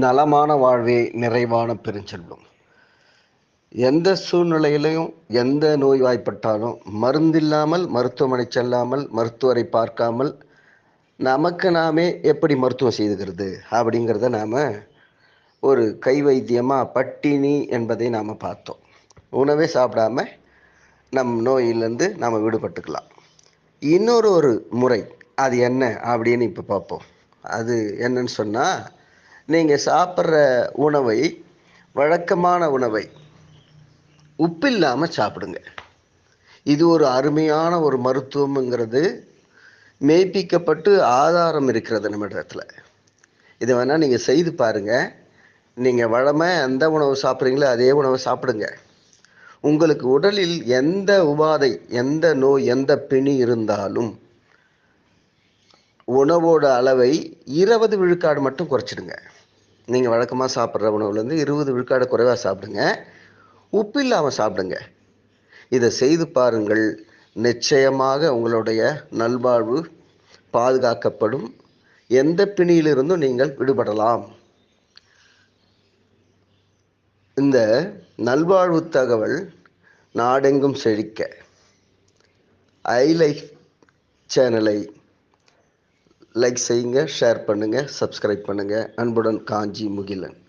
நலமான வாழ்வே நிறைவான பெருஞ்செல்வம். எந்த சூழ்நிலையிலும் எந்த நோய்வாய்ப்பட்டாலும் மருந்தில்லாமல் மருத்துவமனை செல்லாமல் மருத்துவரை பார்க்காமல் நமக்கு நாமே எப்படி மருத்துவம் செய்துக்கிறது அப்படிங்கிறத நாம் ஒரு கை வைத்தியமாக பட்டினி என்பதை நாம் பார்த்தோம். உணவே சாப்பிடாம நம் நோயிலிருந்து நாம் விடுபட்டுக்கலாம். இன்னொரு முறை அது என்ன அப்படின்னு இப்போ பார்ப்போம். அது என்னன்னு சொன்னால், நீங்கள் சாப்பிட்ற உணவை, வழக்கமான உணவை உப்பு இல்லாமல் சாப்பிடுங்க. இது ஒரு அருமையான ஒரு மருத்துவம்ங்கிறது மெய்ப்பிக்கப்பட்டு ஆதாரம் இருக்கிறது நம்மிடத்தில். இதை வேணால் நீங்கள் செய்து பாருங்கள். நீங்கள் வழமையாக எந்த உணவு சாப்பிட்றீங்களோ அதே உணவை சாப்பிடுங்க. உங்களுக்கு உடலில் எந்த உபாதை, எந்த நோய், எந்த பிணி இருந்தாலும் உணவோட அளவை 20 விழுக்காடு மட்டும் குறைச்சிடுங்க. நீங்கள் வழக்கமாக சாப்பிட்ற உணவுலேருந்து 20 விழுக்காடு குறைவாக சாப்பிடுங்க. உப்பு இல்லாமல் சாப்பிடுங்க. இதை செய்து பாருங்கள். நிச்சயமாக உங்களுடைய நல்வாழ்வு பாதுகாக்கப்படும். எந்த பிணியிலிருந்தும் நீங்கள் விடுபடலாம். இந்த நல்வாழ்வு தகவல் நாடெங்கும் செழிக்க ஐலைஃப் சேனலை லைக் செய்யுங்க, ஷேர் பண்ணுங்கள், சப்ஸ்கிரைப் பண்ணுங்கள். அன்புடன் காஞ்சி முகிலன்.